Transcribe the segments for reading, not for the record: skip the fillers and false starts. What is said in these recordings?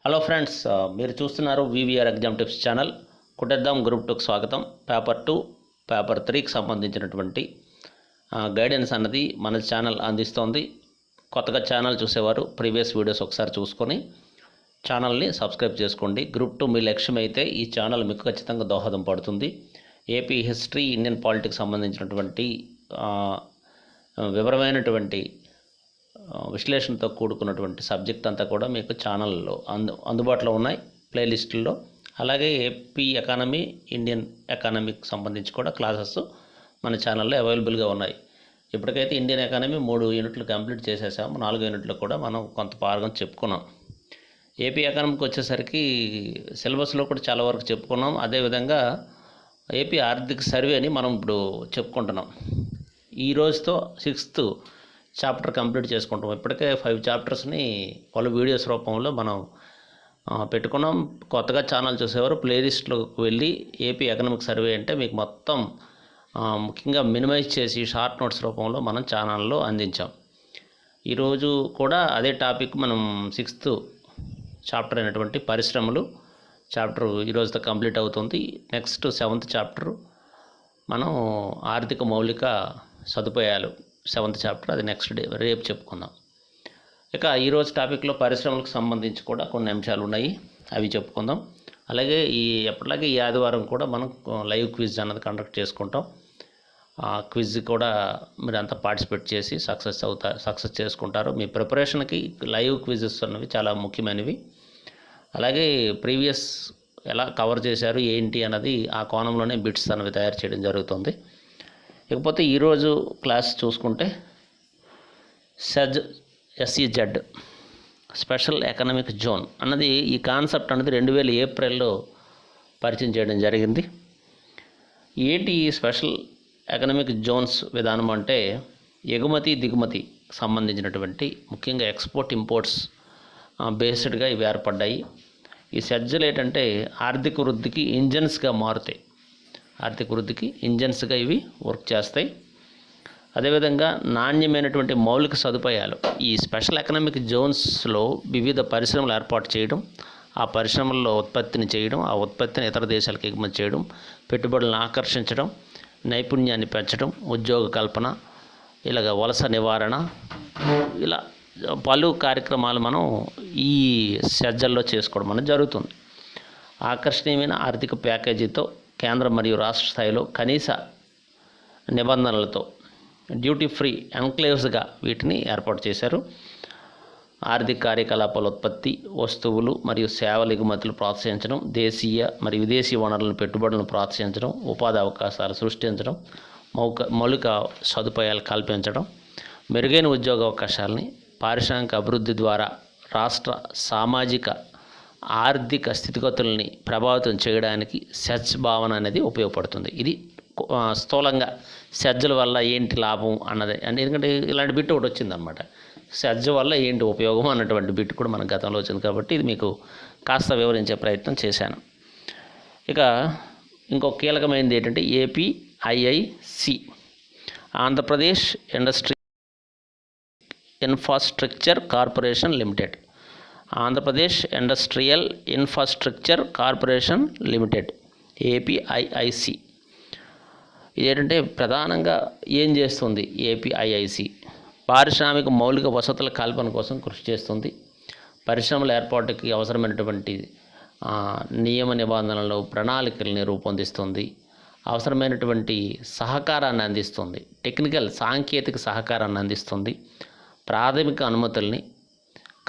Hello friends, మీరు చూస్తున్నారు VVR exam tips channel. కుట్టేద్దాం గ్రూప్ 2కి స్వాగతం. పేపర్ 2, పేపర్ 3కి సంబంధించినటువంటి గైడెన్స్ అన్నది మన ఛానల్ అందిస్తోంది. కొత్తగా ఛానల్ చూసేవారు ప్రీవియస్ వీడియోస్ ఒకసారి చూసుకొని ఛానల్ని సబ్స్క్రైబ్ చేసుకోండి. గ్రూప్ 2 మీ లక్ష్యం అయితే ఈ ఛానల్ మీకు ఖచ్చితంగా దోహదం పడుతుంది. ఏపీ హిస్టరీ, ఇండియన్ పాలిటిక్స్ సంబంధించినటువంటి వివరమైనటువంటి విశ్లేషణతో కూడుకున్నటువంటి సబ్జెక్ట్ అంతా కూడా మీకు ఛానల్లో అందుబాటులో ఉన్నాయి ప్లేలిస్టుల్లో. అలాగే ఏపీ ఎకానమీ, ఇండియన్ ఎకానమీకి సంబంధించి కూడా క్లాసెస్ మన ఛానల్లో అవైలబుల్గా ఉన్నాయి. ఇప్పటికైతే ఇండియన్ ఎకానమీ 3 యూనిట్లు కంప్లీట్ చేసేసాము. 4 యూనిట్లు కూడా మనం కొంత భాగం చెప్పుకున్నాం. ఏపీ ఎకానమీకి వచ్చేసరికి సిలబస్లో కూడా చాలా వరకు చెప్పుకున్నాం. అదేవిధంగా ఏపీ ఆర్థిక సర్వేని మనం ఇప్పుడు చెప్పుకుంటున్నాం. ఈ రోజుతో 6th చాప్టర్ కంప్లీట్ చేసుకుంటాం. ఇప్పటికే 5 చాప్టర్స్ని పలు వీడియోస్ రూపంలో మనం పెట్టుకున్నాం. కొత్తగా ఛానల్ చూసేవారు ప్లేలిస్ట్లోకి వెళ్ళి ఏపీ ఎకనామిక్ సర్వే అంటే మీకు మొత్తం ముఖ్యంగా మినిమైజ్ చేసి షార్ట్ నోట్స్ రూపంలో మనం ఛానల్లో అందించాం. ఈరోజు కూడా అదే టాపిక్ మనం 6th చాప్టర్ అయినటువంటి పరిశ్రమలు చాప్టర్ ఈరోజుతో కంప్లీట్ అవుతుంది. నెక్స్ట్ 7th చాప్టర్ మనం ఆర్థిక మౌలిక సదుపాయాలు 7th చాప్టర్, అది నెక్స్ట్ డే రేపు చెప్పుకుందాం. ఇక ఈరోజు టాపిక్లో పరిశ్రమలకు సంబంధించి కూడా కొన్ని అంశాలు ఉన్నాయి, అవి చెప్పుకుందాం. అలాగే ఎప్పటిలాగే ఈ ఆదివారం కూడా మనం లైవ్ క్విజ్ అన్నది కండక్ట్ చేసుకుంటాం. ఆ క్విజ్ కూడా మీరు అంతా పార్టిసిపేట్ చేసి సక్సెస్ చేసుకుంటారు. మీ ప్రిపరేషన్కి లైవ్ క్విజెస్ అన్నవి చాలా ముఖ్యమైనవి. అలాగే ప్రీవియస్ ఎలా కవర్ చేశారు ఏంటి అన్నది ఆ కోణంలోనే బిట్స్ అన్నవి తయారు చేయడం జరుగుతుంది. ఇకపోతే ఈరోజు క్లాస్ చూసుకుంటే SEZ స్పెషల్ ఎకనామిక్ జోన్ అన్నది, ఈ కాన్సెప్ట్ అన్నది 2000 ఏప్రిల్లో పరిచయం చేయడం జరిగింది. ఏంటి ఈ స్పెషల్ ఎకనామిక్ జోన్స్ విధానం అంటే, ఎగుమతి దిగుమతి సంబంధించినటువంటి ముఖ్యంగా ఎక్స్పోర్ట్ ఇంపోర్ట్స్ బేస్డ్గా ఇవి ఏర్పడ్డాయి. ఈ సెజ్జలు ఏంటంటే ఆర్థిక వృద్ధికి ఇంజన్స్గా మారుతాయి. ఆర్థిక వృద్ధికి ఇంజన్స్గా ఇవి వర్క్ చేస్తాయి. అదేవిధంగా నాణ్యమైనటువంటి మౌలిక సదుపాయాలు, ఈ స్పెషల్ ఎకనామిక్ జోన్స్లో వివిధ పరిశ్రమలు ఏర్పాటు చేయడం, ఆ పరిశ్రమల్లో ఉత్పత్తిని చేయడం, ఆ ఉత్పత్తిని ఇతర దేశాలకు ఎగుమతి చేయడం, పెట్టుబడులను ఆకర్షించడం, నైపుణ్యాన్ని పెంచడం, ఉద్యోగ కల్పన, ఇలాగ వలస నివారణ, ఇలా పలు కార్యక్రమాలు మనం ఈ సెజ్జల్లో చేసుకోవడం అనేది జరుగుతుంది. ఆకర్షణీయమైన ఆర్థిక ప్యాకేజీతో కేంద్ర మరియు రాష్ట్ర స్థాయిలో కనీస నిబంధనలతో డ్యూటీ ఫ్రీ ఎన్క్లేవ్స్గా వీటిని ఏర్పాటు చేశారు. ఆర్థిక కార్యకలాపాల ఉత్పత్తి, వస్తువులు మరియు సేవల ఎగుమతులు ప్రోత్సహించడం, దేశీయ మరియు విదేశీ వనరులను పెట్టుబడులను ప్రోత్సహించడం, ఉపాధి అవకాశాలు సృష్టించడం, మౌలిక సదుపాయాలు కల్పించడం, మెరుగైన ఉద్యోగ అవకాశాలని, పారిశ్రామిక అభివృద్ధి ద్వారా రాష్ట్ర సామాజిక ఆర్థిక స్థితిగతుల్ని ప్రభావితం చేయడానికి సెజ్ భావన అనేది ఉపయోగపడుతుంది. ఇది స్థూలంగా సెజ్ల వల్ల ఏంటి లాభం అన్నది. ఎందుకంటే ఇలాంటి బిట్ ఒకటి వచ్చిందనమాట, సెజ్ వల్ల ఏంటి ఉపయోగం అన్నటువంటి బిట్ కూడా మన గతంలో వచ్చింది. కాబట్టి ఇది మీకు కాస్త వివరించే ప్రయత్నం చేశాను. ఇక ఇంకో కీలకమైనది ఏంటంటే APIIC, Andhra Pradesh infrastructure corporation limited. Andhra Pradesh industrial infrastructure corporation limited, APIIC. ఇదేంటంటే ప్రధానంగా ఏం చేస్తుంది APIIC? పారిశ్రామిక మౌలిక వసతుల కల్పన కోసం కృషి చేస్తుంది. పరిశ్రమల ఏర్పాటుకి అవసరమైనటువంటి నియమ నిబంధనలు, ప్రణాళికల్ని రూపొందిస్తుంది. అవసరమైనటువంటి సహకారాన్ని అందిస్తుంది. టెక్నికల్ సాంకేతిక సహకారాన్ని అందిస్తుంది. ప్రాథమిక అనుమతుల్ని,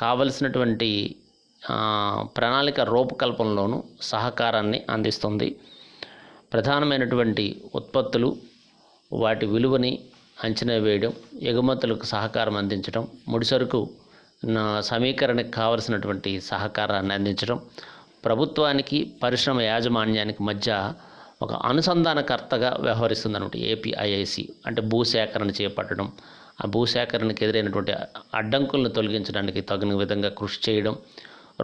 కావలసినటువంటి ప్రణాళిక రూపకల్పనలోనూ సహకారాన్ని అందిస్తుంది. ప్రధానమైనటువంటి ఉత్పత్తులు, వాటి విలువని అంచనా వేయడం, ఎగుమతులకు సహకారం అందించడం, ముడిసరుకు సమీకరణకు కావలసినటువంటి సహకారాన్ని అందించడం, ప్రభుత్వానికి పరిశ్రమ యాజమాన్యానికి మధ్య ఒక అనుసంధానకర్తగా వ్యవహరిస్తుంది అన్నమాట APIIC. అంటే భూసేకరణ చేపట్టడం, ఆ భూసేకరణకు ఎదురైనటువంటి అడ్డంకులను తొలగించడానికి తగిన విధంగా కృషి చేయడం,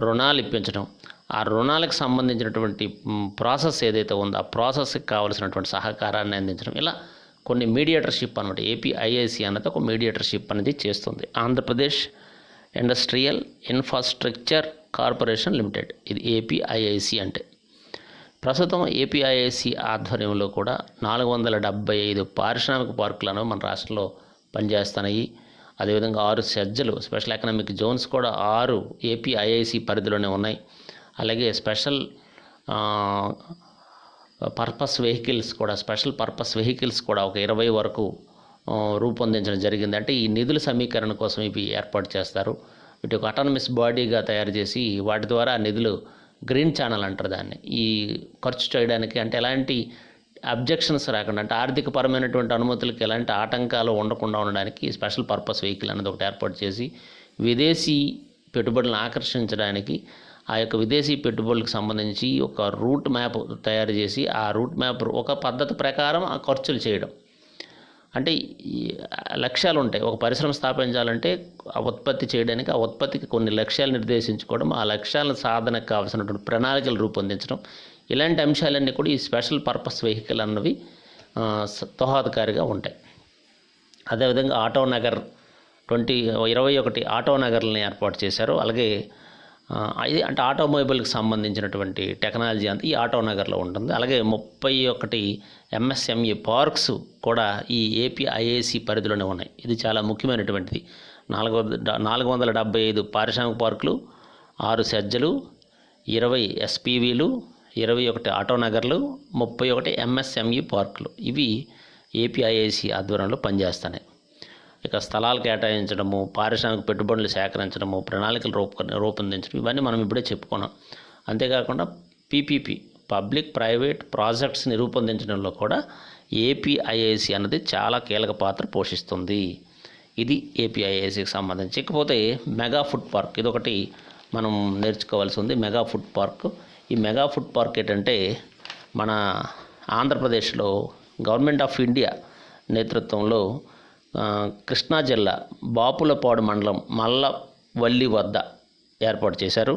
రుణాలు ఇప్పించడం, ఆ రుణాలకు సంబంధించినటువంటి ప్రాసెస్ ఏదైతే ఉందో ఆ ప్రాసెస్కి కావాల్సినటువంటి సహకారాన్ని అందించడం, ఇలా కొన్ని మీడియేటర్షిప్ అనమాట. APIIC అన్నది ఒక మీడియేటర్షిప్ అనేది చేస్తుంది. Andhra Pradesh industrial infrastructure corporation limited, ఇది ఏపీఐఐసి అంటే. ప్రస్తుతం ఏపీఐఐసి ఆధ్వర్యంలో కూడా 475 పారిశ్రామిక పార్కులను మన రాష్ట్రంలో పనిచేస్తున్నాయి. అదేవిధంగా 6 సెజ్జలు స్పెషల్ ఎకనామిక్ జోన్స్ కూడా 6 ఏపీఐఐసి పరిధిలోనే ఉన్నాయి. అలాగే స్పెషల్ పర్పస్ వెహికల్స్ కూడా ఒక 20 వరకు రూపొందించడం జరిగింది. అంటే ఈ నిధుల సమీకరణ కోసం ఇవి ఏర్పాటు చేస్తారు. వీటి ఒక అటానమస్ బాడీగా తయారు చేసి వాటి ద్వారా నిధులు గ్రీన్ ఛానల్ అంటారు దాన్ని, ఈ ఖర్చు చేయడానికి అంటే ఎలాంటి అబ్జెక్షన్స్ రాకుండా, అంటే ఆర్థికపరమైనటువంటి అనుమతులకు ఎలాంటి ఆటంకాలు ఉండకుండా ఉండడానికి స్పెషల్ పర్పస్ వెహికల్ అనేది ఒకటి ఏర్పాటు చేసి విదేశీ పెట్టుబడులను ఆకర్షించడానికి ఆ యొక్క విదేశీ పెట్టుబడులకు సంబంధించి ఒక రూట్ మ్యాప్ తయారు చేసి ఆ రూట్ మ్యాప్ ఒక పద్ధతి ప్రకారం ఆ ఖర్చులు చేయడం. అంటే ఈ లక్ష్యాలు ఉంటాయి. ఒక పరిశ్రమ స్థాపించాలంటే ఆ ఉత్పత్తి చేయడానికి ఆ ఉత్పత్తికి కొన్ని లక్ష్యాలు నిర్దేశించుకోవడం, ఆ లక్ష్యాల సాధనకు కావాల్సినటువంటి ప్రణాళికలు రూపొందించడం, ఇలాంటి అంశాలన్నీ కూడా ఈ స్పెషల్ పర్పస్ వెహికల్ అన్నవి దోహదకారిగా ఉంటాయి. అదేవిధంగా ఆటోనగర్ 21 ఆటోనగర్లని ఏర్పాటు చేశారు. అలాగే ఇది అంటే ఆటోమొబైల్కి సంబంధించినటువంటి టెక్నాలజీ అంతా ఈ ఆటోనగర్లో ఉంటుంది. అలాగే 31 ఎంఎస్ఎంఈ పార్క్స్ కూడా ఈ ఏపీఐఐసి పరిధిలోనే ఉన్నాయి. ఇది చాలా ముఖ్యమైనటువంటిది. 475 పారిశ్రామిక పార్కులు, 6 సెజ్జలు, 20 ఎస్పీవీలు, 21 ఆటోనగర్లు, 31 ఎంఎస్ఎంఈ పార్కులు, ఇవి ఏపీఐఐసి ఆధ్వర్యంలో పనిచేస్తున్నాయి. ఇక స్థలాలు కేటాయించడము, పారిశ్రామిక పెట్టుబడులు సేకరించడము, ప్రణాళికలు రూపొందించడం, ఇవన్నీ మనం ఇప్పుడే చెప్పుకున్నాం. అంతేకాకుండా పీపీపీ పబ్లిక్ ప్రైవేట్ ప్రాజెక్ట్స్ని రూపొందించడంలో కూడా ఏపీఐఐసి అన్నది చాలా కీలక పాత్ర పోషిస్తుంది. ఇది ఏపీఐఐసికి సంబంధించి. ఇకపోతే మెగా ఫుడ్ పార్క్, ఇదొకటి మనం నేర్చుకోవాల్సి ఉంది. మెగా ఫుడ్ పార్క్, ఈ మెగా ఫుడ్ పార్క్ ఏంటంటే మన ఆంధ్రప్రదేశ్లో గవర్నమెంట్ ఆఫ్ ఇండియా నేతృత్వంలో కృష్ణా జిల్లా బాపులపాడు మండలం మల్లవల్లి వద్ద ఏర్పాటు చేశారు.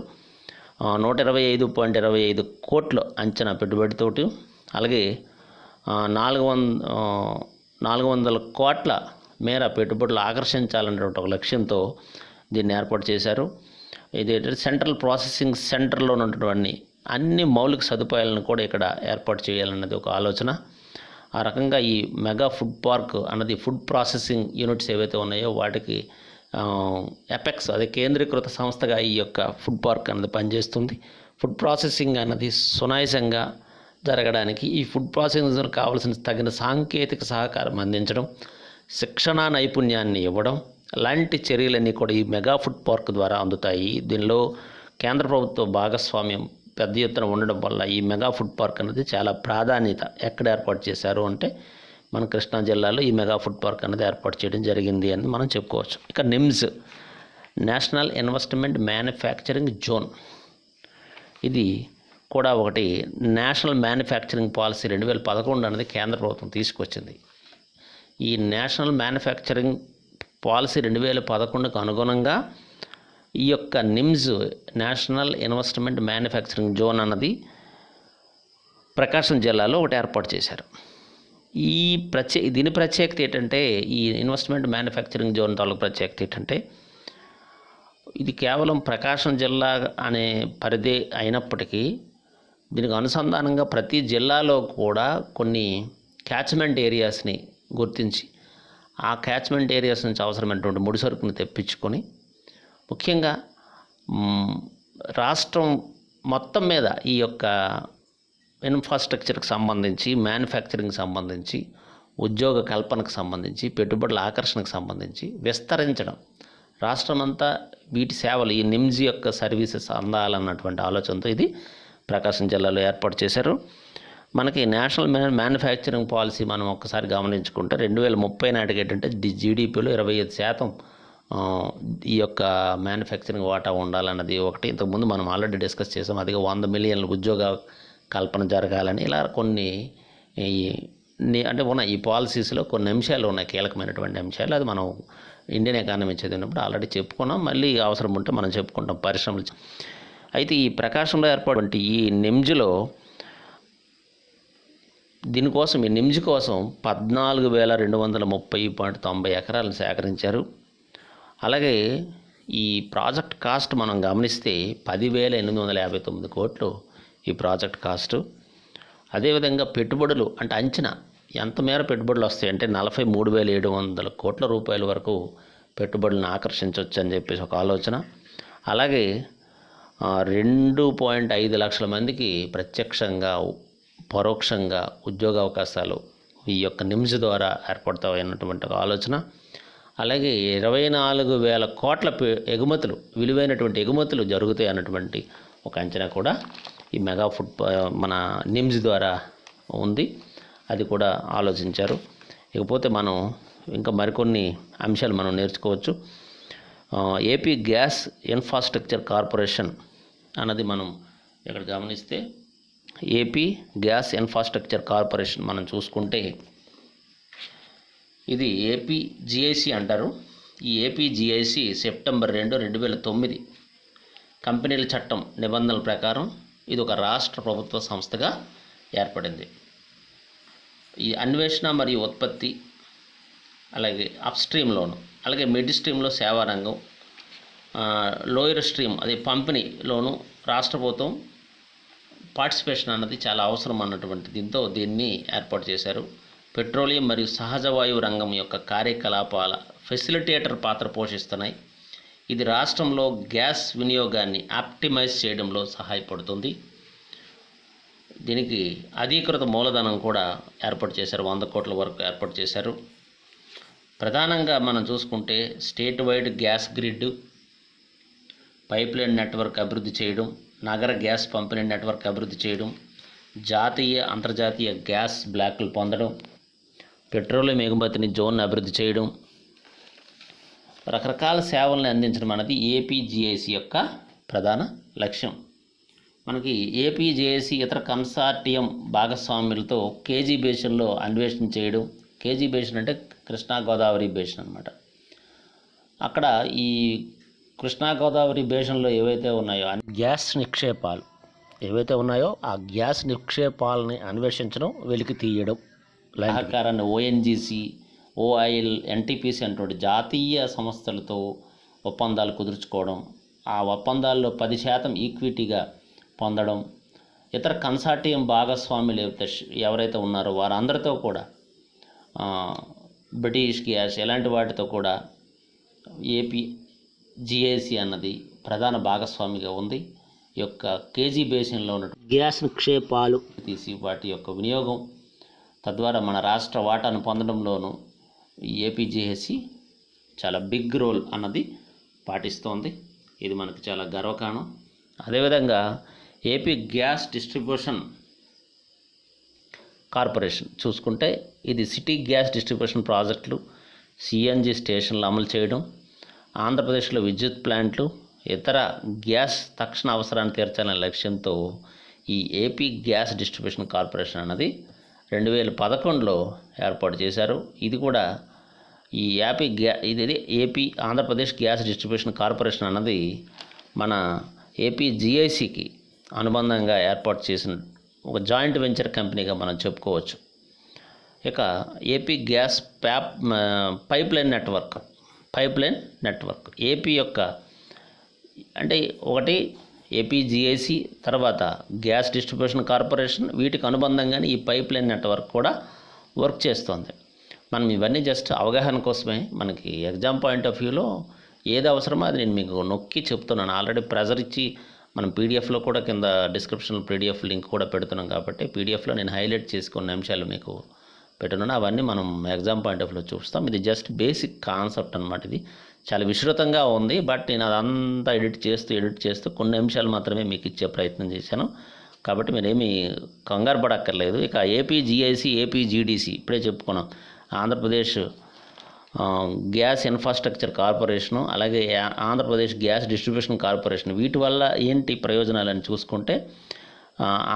125.25 కోట్ల అంచనా పెట్టుబడితోటి, అలాగే 400 కోట్ల మేర పెట్టుబడులు ఆకర్షించాలనే ఒక లక్ష్యంతో దీన్ని ఏర్పాటు చేశారు. ఇది సెంట్రల్ ప్రాసెసింగ్ సెంటర్లో ఉన్నటువంటి అన్ని మౌలిక సదుపాయాలను కూడా ఇక్కడ ఏర్పాటు చేయాలన్నది ఒక ఆలోచన. ఆ రకంగా ఈ మెగా ఫుడ్ పార్క్ అన్నది ఫుడ్ ప్రాసెసింగ్ యూనిట్స్ ఏవైతే ఉన్నాయో వాటికి ఎపెక్స్, అదే కేంద్రీకృత సంస్థగా ఈ యొక్క ఫుడ్ పార్క్ అన్నది పనిచేస్తుంది. ఫుడ్ ప్రాసెసింగ్ అన్నది సునాయాసంగా జరగడానికి ఈ ఫుడ్ ప్రాసెసింగ్ కావాల్సిన తగిన సాంకేతిక సహకారం అందించడం, శిక్షణ నైపుణ్యాన్ని ఇవ్వడం లాంటి చర్యలన్నీ కూడా ఈ మెగా ఫుడ్ పార్క్ ద్వారా అందుతాయి. దీనిలో కేంద్ర ప్రభుత్వ భాగస్వామ్యం పెద్ద ఎత్తున ఉండడం వల్ల ఈ మెగా ఫుడ్ పార్క్ అనేది చాలా ప్రాధాన్యత. ఎక్కడ ఏర్పాటు చేశారు అంటే మన కృష్ణా జిల్లాలో ఈ మెగా ఫుడ్ పార్క్ అనేది ఏర్పాటు చేయడం జరిగింది అని మనం చెప్పుకోవచ్చు. ఇక NIMS, national investment manufacturing zone, ఇది కూడా ఒకటి నేషనల్ మ్యానుఫ్యాక్చరింగ్ పాలసీ 2011 అనేది కేంద్ర ప్రభుత్వం తీసుకొచ్చింది. ఈ నేషనల్ మ్యానుఫ్యాక్చరింగ్ పాలసీ 2011కు అనుగుణంగా ఈ యొక్క NIMS, national investment manufacturing zone అన్నది ప్రకాశం జిల్లాలో ఒకటి ఏర్పాటు చేశారు. దీని ప్రత్యేకత ఏంటంటే, ఈ ఇన్వెస్ట్మెంట్ మ్యానుఫ్యాక్చరింగ్ జోన్ తాలూకు ప్రత్యేకత ఏంటంటే, ఇది కేవలం ప్రకాశం జిల్లా అనే పరిధి అయినప్పటికీ దీనికి అనుసంధానంగా ప్రతి జిల్లాలో కూడా కొన్ని క్యాచ్మెంట్ ఏరియాస్ని గుర్తించి ఆ క్యాచ్మెంట్ ఏరియాస్ నుంచి అవసరమైనటువంటి ముడి సరుకుని తెప్పించుకొని, ముఖ్యంగా రాష్ట్రం మొత్తం మీద ఈ యొక్క ఇన్ఫ్రాస్ట్రక్చర్కి సంబంధించి, మ్యానుఫ్యాక్చరింగ్కి సంబంధించి, ఉద్యోగ కల్పనకు సంబంధించి, పెట్టుబడుల ఆకర్షణకు సంబంధించి విస్తరించడం, రాష్ట్రమంతా వీటి సేవలు, ఈ నిమ్స్ యొక్క సర్వీసెస్ అందాలన్నటువంటి ఆలోచనతో ఇది ప్రకాశం జిల్లాలో ఏర్పాటు చేశారు. మనకి నేషనల్ మ్యానుఫ్యాక్చరింగ్ పాలసీ మనం ఒక్కసారి గమనించుకుంటే 2030 నాటికి ఏంటంటే జీడిపిలో 25% ఈ యొక్క మ్యానుఫ్యాక్చరింగ్ వాటా ఉండాలన్నది ఒకటి. ఇంతకుముందు మనం ఆల్రెడీ డిస్కస్ చేసాం. అదిగా 100 మిలియన్ల ఉద్యోగ కల్పన జరగాలని, ఇలా కొన్ని అంటే ఉన్నాయి ఈ పాలసీస్లో కొన్ని అంశాలు ఉన్నాయి, కీలకమైనటువంటి అంశాలు. అది మనం ఇండియన్ ఎకానమీ చదివినప్పుడు ఆల్రెడీ చెప్పుకున్నాం. మళ్ళీ అవసరం ఉంటే మనం చెప్పుకుంటాం పరిశ్రమలు. అయితే ఈ ప్రకాశంలో ఏర్పడినటువంటి ఈ నిమ్స్లో దీనికోసం, ఈ నిమ్స్ కోసం 14,230.90 ఎకరాలను సేకరించారు. అలాగే ఈ ప్రాజెక్ట్ కాస్ట్ మనం గమనిస్తే 10,859 కోట్లు ఈ ప్రాజెక్ట్ కాస్టు. అదేవిధంగా పెట్టుబడులు అంటే అంచనా ఎంత మేర పెట్టుబడులు వస్తాయి అంటే 43,700 కోట్ల రూపాయల వరకు పెట్టుబడులను ఆకర్షించవచ్చు అని చెప్పేసి ఒక ఆలోచన. అలాగే 2.5 లక్షల మందికి ప్రత్యక్షంగా పరోక్షంగా ఉద్యోగ అవకాశాలు ఈ యొక్క నిమ్స్ ద్వారా ఏర్పడతాయి అన్నటువంటి ఒక ఆలోచన. అలాగే 24,000 కోట్ల ఎగుమతులు, విలువైనటువంటి ఎగుమతులు జరుగుతాయి అన్నటువంటి ఒక అంచనా కూడా ఈ మెగా ఫుడ్ మన నిమ్స్ ద్వారా ఉంది. అది కూడా ఆలోచించారు. ఇకపోతే మనం ఇంకా మరికొన్ని అంశాలు మనం నేర్చుకోవచ్చు. ఏపీ గ్యాస్ ఇన్ఫ్రాస్ట్రక్చర్ కార్పొరేషన్ అన్నది మనం ఇక్కడ గమనిస్తే ఏపీ గ్యాస్ ఇన్ఫ్రాస్ట్రక్చర్ కార్పొరేషన్ మనం చూసుకుంటే ఇది ఏపీజీఐసి అంటారు. ఈ ఏపీజీఐసి సెప్టెంబర్ 2, 2009 కంపెనీల చట్టం నిబంధనల ప్రకారం ఇది ఒక రాష్ట్ర ప్రభుత్వ సంస్థగా ఏర్పడింది. ఈ అన్వేషణ మరియు ఉత్పత్తి, అలాగే అప్ స్ట్రీమ్లోను, అలాగే మిడ్ స్ట్రీమ్లో సేవా రంగం, లోయర్ స్ట్రీమ్ అదే పంపిణీలోను రాష్ట్ర ప్రభుత్వం పార్టిసిపేషన్ అన్నది చాలా అవసరం అన్నటువంటి దీన్ని ఏర్పాటు చేశారు. పెట్రోలియం మరియు సహజ వాయువు రంగం యొక్క కార్యకలాపాల ఫెసిలిటేటర్ పాత్ర పోషిస్తున్నాయి. ఇది రాష్ట్రంలో గ్యాస్ వినియోగాన్ని ఆప్టిమైజ్ చేయడంలో సహాయపడుతుంది. దీనికి అధీకృత మూలధనం కూడా ఏర్పాటు చేశారు, 100 కోట్ల వరకు ఏర్పాటు చేశారు. ప్రధానంగా మనం చూసుకుంటే state wide gas grid, pipeline network అభివృద్ధి చేయడం, నగర గ్యాస్ పంపిణీ నెట్వర్క్ అభివృద్ధి చేయడం, జాతీయ అంతర్జాతీయ గ్యాస్ బ్లాకులు పొందడం, పెట్రోలియం ఎగుమతిని జోన్ అభివృద్ధి చేయడం, రకరకాల సేవలను అందించడం అనేది ఏపీజీఐసి యొక్క ప్రధాన లక్ష్యం. మనకి ఏపీజేఏసీ ఇతర కన్సార్టియం భాగస్వాములతో కేజీ బేసిన్లో అన్వేషణ చేయడం. కేజీ బేసిన్ అంటే కృష్ణా గోదావరి బేసిన్ అనమాట. అక్కడ ఈ కృష్ణా గోదావరి బేసిన్లో ఏవైతే ఉన్నాయో గ్యాస్ నిక్షేపాలు ఏవైతే ఉన్నాయో ఆ గ్యాస్ నిక్షేపాలని అన్వేషించడం, వెలికి తీయడం, సహకారాన్ని ఓఎన్జీసీ, ఓఐఎల్, ఎన్టీపీసీ అటువంటి జాతీయ సంస్థలతో ఒప్పందాలు కుదుర్చుకోవడం, ఆ ఒప్పందాల్లో 10% ఈక్విటీగా పొందడం, ఇతర కన్సార్టియం భాగస్వాములు ఎవరైతే ఉన్నారో వారందరితో కూడా బ్రిటిష్ గ్యాస్ ఇలాంటి వాటితో కూడా ఏపీజీఐసి అన్నది ప్రధాన భాగస్వామిగా ఉంది. ఈ యొక్క కేజీ బేసిన్లో ఉన్న గ్యాస్ నిక్షేపాలు తీసి వాటి యొక్క వినియోగం తద్వారా మన రాష్ట్ర వాటాను పొందడంలోనూ ఏపీజేఏసీ చాలా బిగ్ రోల్ అన్నది పాటిస్తోంది. ఇది మనకు చాలా గర్వకారణం. అదేవిధంగా ఏపీ గ్యాస్ డిస్ట్రిబ్యూషన్ కార్పొరేషన్ చూసుకుంటే ఇది సిటీ గ్యాస్ డిస్ట్రిబ్యూషన్ ప్రాజెక్టులు, సిఎన్జి స్టేషన్లు అమలు చేయడం, ఆంధ్రప్రదేశ్లో విద్యుత్ ప్లాంట్లు, ఇతర గ్యాస్ తక్షణ అవసరాన్ని తీర్చాలనే లక్ష్యంతో ఈ ఏపీ గ్యాస్ డిస్ట్రిబ్యూషన్ కార్పొరేషన్ అన్నది 2011లో ఏర్పాటు చేశారు. ఇది కూడా ఈ AP Andhra Pradesh gas distribution corporation అన్నది మన ఏపీజీఐసికి అనుబంధంగా ఏర్పాటు చేసిన ఒక జాయింట్ వెంచర్ కంపెనీగా మనం చెప్పుకోవచ్చు. ఇక AP gas pipeline network AP యొక్క అంటే ఒకటి ఏపీజీఐసి, తర్వాత గ్యాస్ డిస్ట్రిబ్యూషన్ కార్పొరేషన్, వీటికి అనుబంధంగానే ఈ పైప్లైన్ నెట్వర్క్ కూడా వర్క్ చేస్తుంది. మనం ఇవన్నీ జస్ట్ అవగాహన కోసమే, మనకి ఎగ్జామ్ పాయింట్ ఆఫ్ వ్యూలో ఏది అవసరమో అది నేను మీకు నొక్కి చెప్తున్నాను. ఆల్రెడీ ప్రెజర్ ఇచ్చి మనం పీడిఎఫ్లో కూడా కింద డిస్క్రిప్షన్లో పీడిఎఫ్ లింక్ కూడా పెడుతున్నాం కాబట్టి పీడిఎఫ్లో నేను హైలైట్ చేసుకున్న అంశాలు మీకు పెట్టున్నాను. అవన్నీ మనం ఎగ్జామ్ పాయింట్ ఆఫ్ వ్యూలో చూస్తాం. ఇది జస్ట్ బేసిక్ కాన్సెప్ట్ అనమాట. ఇది చాలా విస్తృతంగా ఉంది, బట్ నేను అదంతా ఎడిట్ చేస్తూ కొన్ని అంశాలు మాత్రమే మీకు ఇచ్చే ప్రయత్నం చేశాను. కాబట్టి మీరేమీ కంగారు పడక్కర్లేదు. ఇక ఏపీజీఐసి, ఏపీజీడీసీ ఇప్పుడే చెప్పుకున్నాం, ఆంధ్రప్రదేశ్ గ్యాస్ ఇన్ఫ్రాస్ట్రక్చర్ కార్పొరేషను, అలాగే ఆంధ్రప్రదేశ్ గ్యాస్ డిస్ట్రిబ్యూషన్ కార్పొరేషన్, వీటి వల్ల ఏంటి ప్రయోజనాలని చూసుకుంటే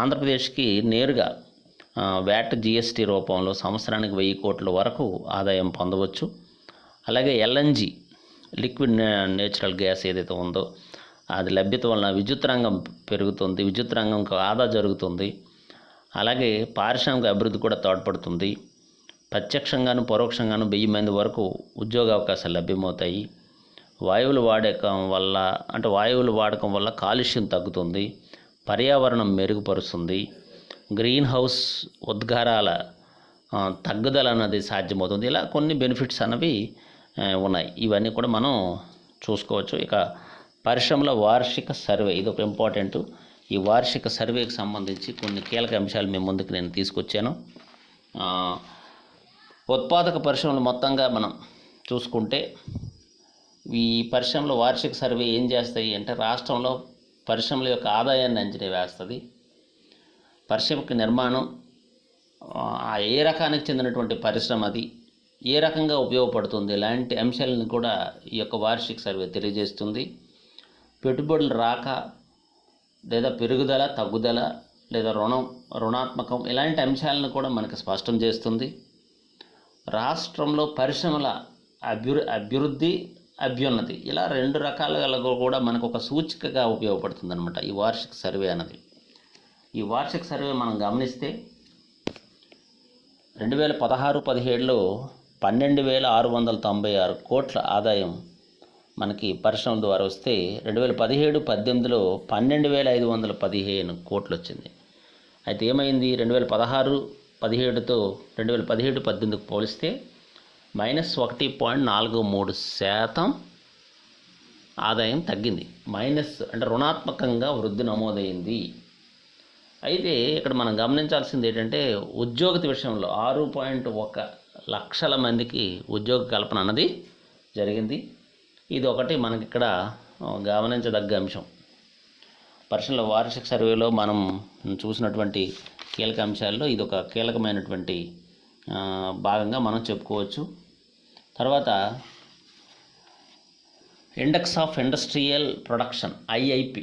ఆంధ్రప్రదేశ్కి నేరుగా వ్యాట్ జిఎస్టీ రూపంలో సంవత్సరానికి 1000 కోట్ల వరకు ఆదాయం పొందవచ్చు. అలాగే ఎల్ఎన్జి లిక్విడ్ నేచురల్ గ్యాస్ ఏదైతే ఉందో అది లభ్యత వలన విద్యుత్ రంగం పెరుగుతుంది, విద్యుత్ రంగంకు ఆదా జరుగుతుంది. అలాగే పారిశ్రామిక అభివృద్ధి కూడా తోడ్పడుతుంది. ప్రత్యక్షంగాను పరోక్షంగాను 1000 మంది వరకు ఉద్యోగ అవకాశాలు లభ్యమవుతాయి. వాయువుల వాడకం వల్ల కాలుష్యం తగ్గుతుంది, పర్యావరణం మెరుగుపరుస్తుంది, గ్రీన్ హౌస్ ఉద్గారాల తగ్గుదల అన్నది సాధ్యమవుతుంది. ఇలా కొన్ని బెనిఫిట్స్ అన్నవి ఉన్నాయి. ఇవన్నీ కూడా మనం చూసుకోవచ్చు. ఇక పరిశ్రమల వార్షిక సర్వే, ఇది ఒక ఇంపార్టెంట్. ఈ వార్షిక సర్వేకి సంబంధించి కొన్ని కీలక అంశాలు మీ ముందుకు నేను తీసుకొచ్చాను. ఉత్పాదక పరిశ్రమలు మొత్తంగా మనం చూసుకుంటే ఈ పరిశ్రమల వార్షిక సర్వే ఏం చేస్తాయి అంటే రాష్ట్రంలో పరిశ్రమల యొక్క ఆదాయాన్ని అంచనా వేస్తుంది. పరిశ్రమకి నిర్మాణం, ఏ రకానికి చెందినటువంటి పరిశ్రమ అది, ఏ రకంగా ఉపయోగపడుతుంది, ఇలాంటి అంశాలను కూడా ఈ యొక్క వార్షిక సర్వే తెలియజేస్తుంది. పెట్టుబడులు రాక లేదా పెరుగుదల, తగ్గుదల లేదా రుణాత్మకం ఇలాంటి అంశాలను కూడా మనకి స్పష్టం చేస్తుంది. రాష్ట్రంలో పరిశ్రమల అభివృద్ధి, అభ్యున్నతి ఇలా రెండు రకాలుగా కూడా మనకు ఒక సూచికగా ఉపయోగపడుతుంది అనమాట ఈ వార్షిక సర్వే అన్నది. ఈ వార్షిక సర్వే మనం గమనిస్తే 2016-17లో 12,696 కోట్ల ఆదాయం మనకి పరిశ్రమల ద్వారా వస్తే 2017-18లో 12,515 కోట్లు వచ్చింది. అయితే ఏమైంది, 2016-17తో 2017-18కు పోలిస్తే -1.43% ఆదాయం తగ్గింది. అంటే రుణాత్మకంగా వృద్ధి నమోదైంది. అయితే ఇక్కడ మనం గమనించాల్సింది ఏంటంటే ఉద్యోగతి విషయంలో 6.1 లక్షల మందికి ఉద్యోగ కల్పన అన్నది జరిగింది. ఇది ఒకటి మనకి ఇక్కడ గమనించదగ్గ అంశం. పరిశ్రమల వార్షిక సర్వేలో మనం చూసినటువంటి కీలక అంశాల్లో ఇది ఒక కీలకమైనటువంటి భాగంగా మనం చెప్పుకోవచ్చు. తర్వాత index of industrial production IIP.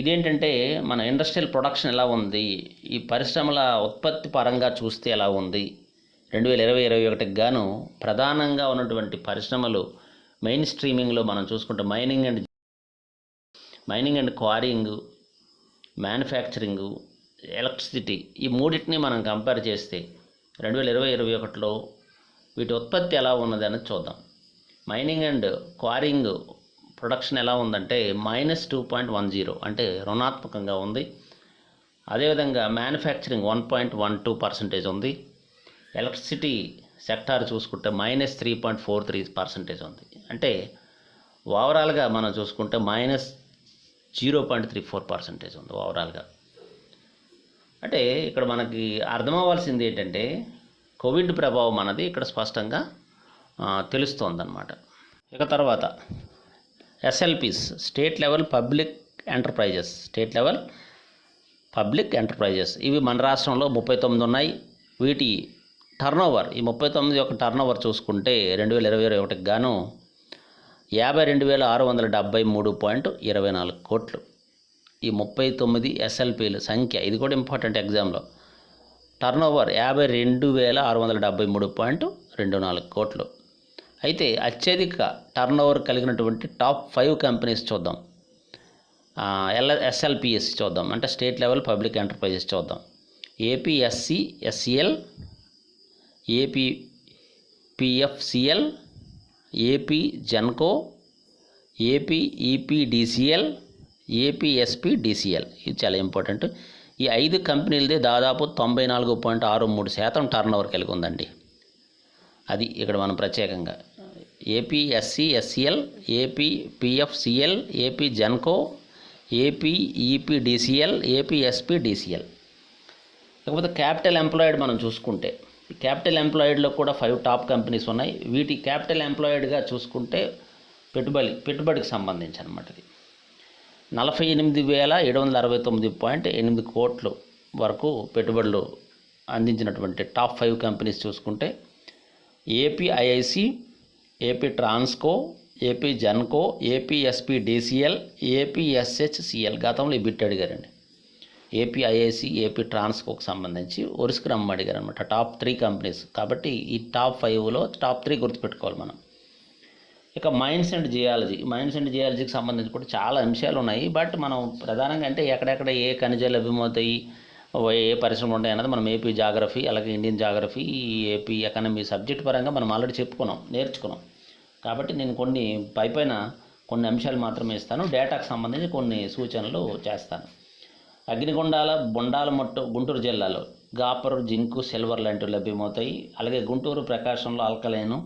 ఇదేంటంటే మన ఇండస్ట్రియల్ ప్రొడక్షన్ ఎలా ఉంది, ఈ పరిశ్రమల ఉత్పత్తి పరంగా చూస్తే ఎలా ఉంది, 2020-21కి గాను ప్రధానంగా ఉన్నటువంటి పరిశ్రమలు మెయిన్ స్ట్రీమింగ్లో మనం చూసుకుంటే mining and quarrying, manufacturing, electricity, ఈ మూడింటిని మనం కంపేర్ చేస్తే 2020-21లో వీటి ఉత్పత్తి ఎలా ఉన్నది అని చూద్దాం. మైనింగ్ అండ్ క్వారింగ్ ప్రొడక్షన్ ఎలా ఉందంటే -2.10 అంటే రుణాత్మకంగా ఉంది. అదేవిధంగా మ్యానుఫ్యాక్చరింగ్ 1.12% ఉంది. ఎలక్ట్రిసిటీ సెక్టార్ చూసుకుంటే -3.43% ఉంది. అంటే ఓవరాల్గా మనం చూసుకుంటే -0.34% ఉంది ఓవరాల్గా. అంటే ఇక్కడ మనకి అర్థమవ్వాల్సింది ఏంటంటే కోవిడ్ ప్రభావం అన్నది ఇక్కడ స్పష్టంగా తెలుస్తోందన్నమాట. ఇక తర్వాత SLPs, state level public enterprises, ఇవి మన రాష్ట్రంలో 39 ఉన్నాయి. వీటి టర్నోవర్, ఈ 39 యొక్క టర్నోవర్ చూసుకుంటే 2020-21కి గాను 52,673.24 కోట్లు. ఈ 39 SLPల సంఖ్య, ఇది కూడా ఇంపార్టెంట్ ఎగ్జామ్లో, టర్నోవర్ 52,673.24 కోట్లు. అయితే అత్యధిక టర్నోవర్ కలిగినటువంటి టాప్ 5 కంపెనీస్ చూద్దాం. SLPS చూద్దాం, అంటే స్టేట్ లెవెల్ పబ్లిక్ ఎంటర్ప్రైజెస్ చూద్దాం. APSCSEL, APPFCL, AP Genco, APEPDCL, APSPDCL. ఇది చాలా ఇంపార్టెంట్. ఈ 5 కంపెనీలదే దాదాపు 94.63% టర్నోవర్ కలిగి ఉందండి. అది ఇక్కడ మనం ప్రత్యేకంగా APSCSEL, APPFCL, AP Genco, APEPDCL, APSPDCL. లేకపోతే క్యాపిటల్ ఎంప్లాయిడ్ మనం చూసుకుంటే క్యాపిటల్ ఎంప్లాయిడ్లో కూడా 5 టాప్ కంపెనీస్ ఉన్నాయి. వీటి క్యాపిటల్ ఎంప్లాయిడ్గా చూసుకుంటే పెట్టుబడికి సంబంధించి అనమాట. ఇది 48,769.8 కోట్లు వరకు పెట్టుబడులు అందించినటువంటి టాప్ 5 కంపెనీస్ చూసుకుంటే APIIC, AP Transco, AP Genco, APSPDCL, APSHCL. గతంలో ఈ బిట్ అడిగారండి. APIIC, AP ట్రాన్స్కోకి సంబంధించి ఒరిస్కి రమ్మ అడిగారు అనమాట. Top 3 companies. కాబట్టి ఈ టాప్ 5లో టాప్ 3 గుర్తుపెట్టుకోవాలి మనం. ఇక మైన్స్ అండ్ జియాలజీకి సంబంధించి కూడా చాలా అంశాలు ఉన్నాయి. బట్ మనం ప్రధానంగా అంటే ఎక్కడెక్కడ ఏ ఖనిజాలు లభ్యమవుతాయి, ఏ పరిశ్రమలు ఉంటాయన్నది మనం ఏపీ జాగ్రఫీ అలాగే Indian geography AP economy subject పరంగా మనం ఆల్రెడీ నేర్చుకున్నాం. కాబట్టి నేను పైన కొన్ని అంశాలు మాత్రమే ఇస్తాను. డేటాకు సంబంధించి కొన్ని సూచనలు చేస్తాను. అగ్నిగుండాల బొండాలమట్టు గుంటూరు జిల్లాలో కాపర్, జింకు, సిల్వర్ లాంటివి లభ్యమవుతాయి. అలాగే గుంటూరు ప్రకాశంలో ఆల్కలైను,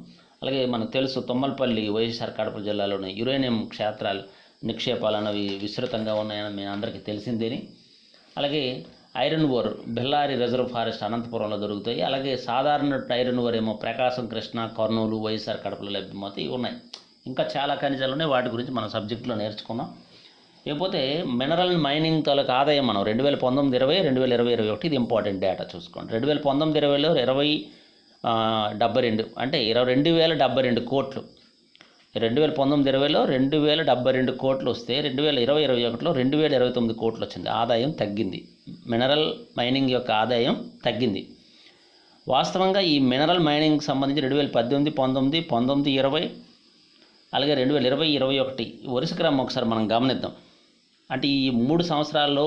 అలాగే మనకు తెలుసు తుమ్మలపల్లి వైఎస్ఆర్ కడప జిల్లాలోని యురేనియం క్షేత్రాలు నిక్షేపాలు అనేవి విస్తృతంగా ఉన్నాయని మీ అందరికీ తెలిసిందేని. అలాగే iron ore Bellary reserve forest అనంతపురంలో దొరుకుతాయి. అలాగే సాధారణ ఐరన్ ఓర్ ఏమో ప్రకాశం, కృష్ణా, కర్నూలు, వైఎస్ఆర్ కడపలో లభ్యమవుతాయి ఉన్నాయి. ఇంకా చాలా ఖనిజాలు ఉన్నాయి, వాటి గురించి మన సబ్జెక్టులో నేర్చుకున్నాం. లేకపోతే మినరల్ మైనింగ్ తాలూకు ఆదాయం మనం 2019-20, 2020-21 ఇది ఇంపార్టెంట్ డేటా చూసుకోండి. 2019-20లో 72 అంటే 22,072 కోట్లు. 2019-20లో 2,072 కోట్లు వస్తే 2020-21లో 2,029 కోట్లు వచ్చింది. ఆదాయం తగ్గింది. మినరల్ మైనింగ్ యొక్క ఆదాయం తగ్గింది. వాస్తవంగా ఈ మినరల్ మైనింగ్ సంబంధించి 2018, 19, 20, అలాగే 2020, 21 వరుస క్రమం ఒకసారి మనం గమనిద్దాం. అంటే ఈ 3 సంవత్సరాల్లో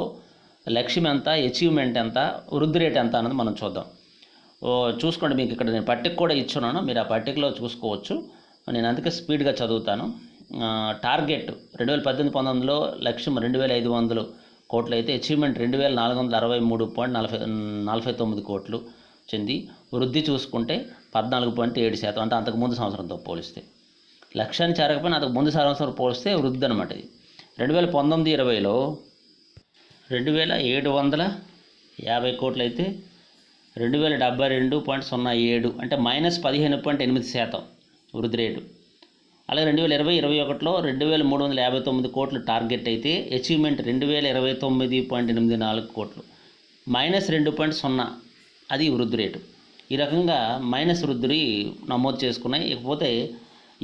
లక్ష్యం ఎంత, అచీవ్మెంట్ ఎంత, వృద్ధి రేట్ ఎంత అన్నది మనం చూద్దాం. చూసుకోండి, మీకు ఇక్కడ నేను పట్టిక కూడా ఇచ్చున్నాను, మీరు ఆ పట్టికలో చూసుకోవచ్చు. నేను అందుకే స్పీడ్గా చదువుతాను. టార్గెట్ 2018-19లో లక్ష్యం 2,500 కోట్లు అయితే అచీవ్మెంట్ 2,463.49 కోట్లు చెంది వృద్ధి చూసుకుంటే 14.7%. అంటే అంతకుముందు సంవత్సరంతో పోలిస్తే లక్ష్యాన్ని చేరకపోయినా అంతకు ముందు సంవత్సరం పోలిస్తే వృద్ధి అనమాట. ఇది 2019-20లో 2,750 కోట్లు అయితే 2,072.07 అంటే -15.8% వృద్ధి రేటు. అలాగే 2020-21లో 2,359 కోట్లు టార్గెట్ అయితే అచీవ్మెంట్ 2,029.84 కోట్లు -2.0 అది వృద్ధి రేటు. ఈ రకంగా మైనస్ వృద్ధి నమోదు చేసుకున్నాయి. ఇకపోతే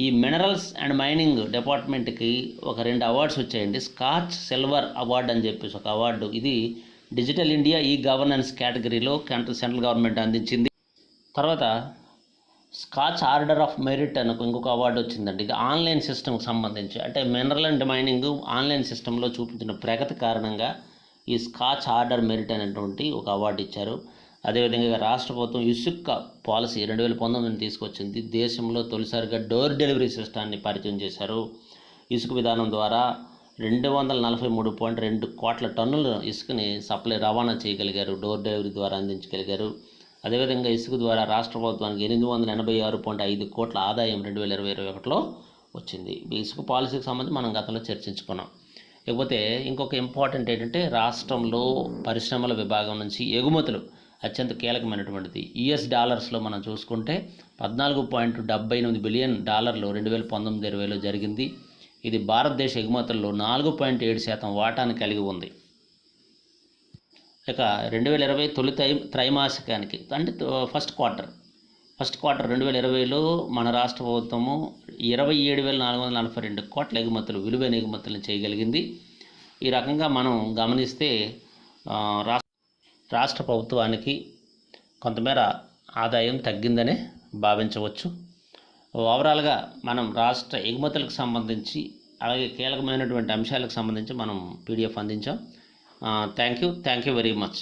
ఈ మినరల్స్ అండ్ మైనింగ్ డిపార్ట్మెంట్కి ఒక 2 అవార్డ్స్ వచ్చాయండి. స్కాచ్ సిల్వర్ అవార్డు అని చెప్పేసి ఒక అవార్డు, ఇది డిజిటల్ ఇండియా ఈ గవర్నెన్స్ కేటగిరీలో సెంట్రల్ గవర్నమెంట్ అందించింది. తర్వాత స్కాచ్ ఆర్డర్ ఆఫ్ మెరిట్ అని ఇంకొక అవార్డు వచ్చిందండి. ఇది ఆన్లైన్ సిస్టమ్కి సంబంధించి, అంటే మినరల్ అండ్ మైనింగ్ ఆన్లైన్ సిస్టంలో చూపించిన ప్రగతి కారణంగా ఈ స్కాచ్ ఆర్డర్ మెరిట్ అనేటువంటి ఒక అవార్డు ఇచ్చారు. అదేవిధంగా రాష్ట్ర ప్రభుత్వం ఇసుక పాలసీ 2019 తీసుకొచ్చింది. దేశంలో తొలిసారిగా డోర్ డెలివరీ సిస్టాన్ని పరిచయం చేశారు. ఇసుక విధానం ద్వారా 243.2 కోట్ల టన్నుల ఇసుకని రవాణా చేయగలిగారు, డోర్ డెలివరీ ద్వారా అందించగలిగారు. అదేవిధంగా ఇసుక ద్వారా రాష్ట్ర ప్రభుత్వానికి 886.5 కోట్ల ఆదాయం 2020-21లో వచ్చింది. ఇసుక పాలసీకి సంబంధించి మనం గతంలో చర్చించుకున్నాం. లేకపోతే ఇంకొక ఇంపార్టెంట్ ఏంటంటే రాష్ట్రంలో పరిశ్రమల విభాగం నుంచి ఎగుమతులు అత్యంత కీలకమైనటువంటిది. US మనం చూసుకుంటే $14.78 బిలియన్ 2019-20లో జరిగింది. ఇది భారతదేశ ఎగుమతుల్లో 4.7% వాటాను కలిగి ఉంది. ఇక 2020 తొలి త్రైమాసికానికి అంటే ఫస్ట్ క్వార్టర్ 2020లో మన రాష్ట్ర ప్రభుత్వము 27,442 కోట్ల ఎగుమతులు, విలువైన ఎగుమతులను చేయగలిగింది. ఈ రకంగా మనం గమనిస్తే రాష్ట్ర ప్రభుత్వానికి కొంతమేర ఆదాయం తగ్గిందనే భావించవచ్చు. ఓవరాల్గా మనం రాష్ట్ర ఎగుమతులకు సంబంధించి అలాగే కీలకమైనటువంటి అంశాలకు సంబంధించి మనం PDF అందించాం. Thank you very much.